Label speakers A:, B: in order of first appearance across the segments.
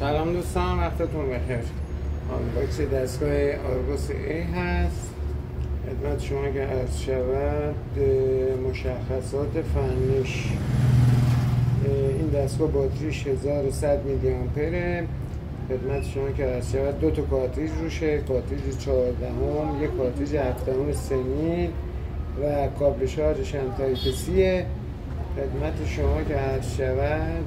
A: سلام دوستان، وقتتون بخیر. آنباکس دستگاه آرگوس A هست خدمت شما که عرض شود. مشخصات فنیش: این دستگاه باتریش 1100 میلی آمپره. خدمت شما که عرض شود 2 تا کارتریج روشه، کارتریج 14 یک کارتریج 7 سمین و کابل شارژش هم تایپ سیه. خدمت شما که عرض شود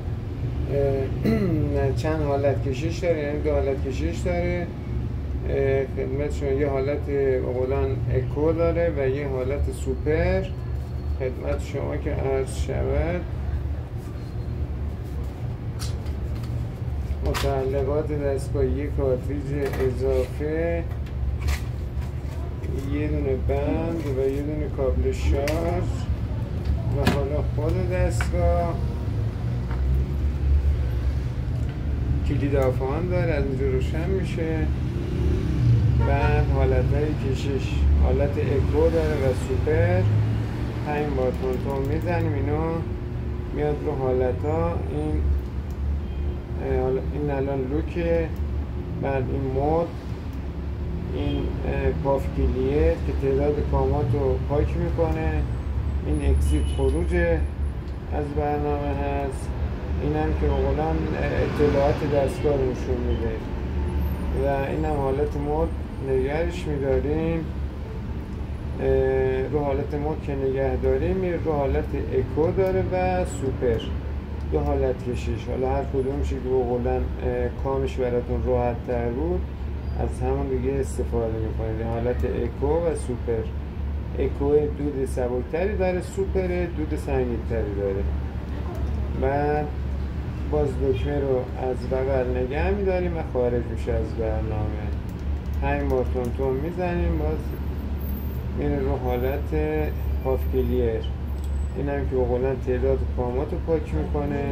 A: چند حالت کشش داره، یعنی 2 حالت کشش داره. خدمت شما یه حالت بقولان اکو داره و یه حالت سوپر. خدمت شما که عرض شود متعلقات دستگاه: یه کارتریج اضافه، یه دونه بند و یه دونه کابل شارژ و حالا خود دستگاه کلید آفان داره، از اینجا روشن میشه. بعد حالتهای کشش: حالت اکو داره و سوپر. 5 بار تون میزنیم اینو میاد رو حالتها. این الان لوکه، بعد این مود، این پاف کلیه که تعداد کامات رو پاک میکنه. این اکسیت خروج از برنامه هست. این هم که بقولن اطلاعات دستگاه رو نشون میده و این هم حالت مود نگرش میداریم. رو حالت مود که نگه داریم میره رو حالت اکو داره و سوپر، 2 حالت کشش. حالا هر کدومش که بقولن کامش براتون راحت تر بود از همون دیگه استفاده میکنید. حالت اکو و سوپر. اکو دود سبکتری داره، سوپر دود سنگین‌تری داره. بعد باز دکمه رو از بغل نگه میداریم و خارج میشه از برنامه. 5 بار تون میزنیم، باز میره رو حالت پاف کلیر. این هم که بقولن تعداد کامات رو پاک میکنه.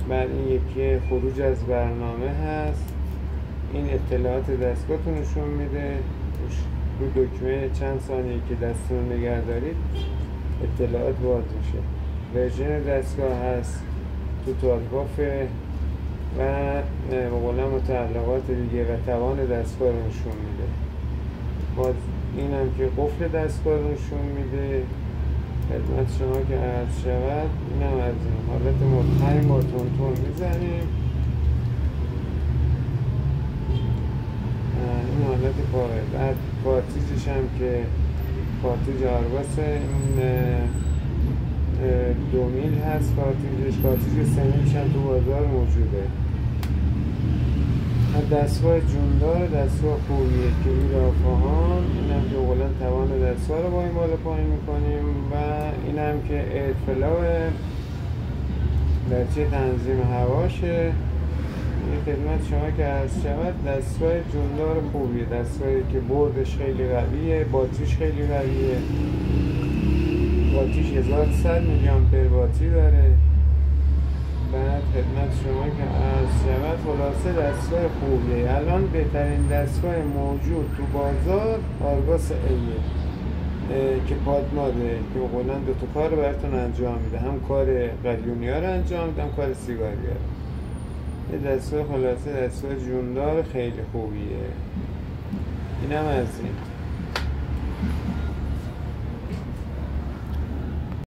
A: بعد این یکی خروج از برنامه هست. این اطلاعات دستگاه رو نشون میده. رو دکمه چند ثانیه که دستتون نگه دارید اطلاعات باز میشه. ورژن دستگاه هست توتال بافه و بقولن متعلقات دیگه و توان دستگاه رو نشون میده. باز این هم که قفل دستگاه رو نشون میده. خدمت شما که عرض شود این هم از این حالت مطمئن با تون میزنیم. این حالت پاره. بعد کارتریجش هم که کارتریج آرگوس، این 2 میل هست کارتریج 3 میلش هم تو بازار موجوده. دستگاه جوندار، دستگاه خوبیه. کلید آفاهان، این هم که بقولن توان دستگاه رو با این بالا پایین میکنیم و این هم که ایرفلوه، درچه تنظیم هواشه. این خدمت شما که عرض شود دستگاه جوندار خوبیه، دستگاهی که بردش خیلی قویه، باتریش خیلی قویه. باتریش 1100 میلی آمپر باتری داره. بعد خدمت شما که عرض شود خلاصه دستگاه خوبیه. الان بهترین دستگاه موجود تو بازار آرگوس ایه که پادماده، که بقولن 2 تا کار براتون انجام میده، هم کار قلیونی ها رو انجام میده هم کار سیگاری ها. یه دستگاه خلاصه دستگاه جوندار خیلی خوبیه. اینم از این.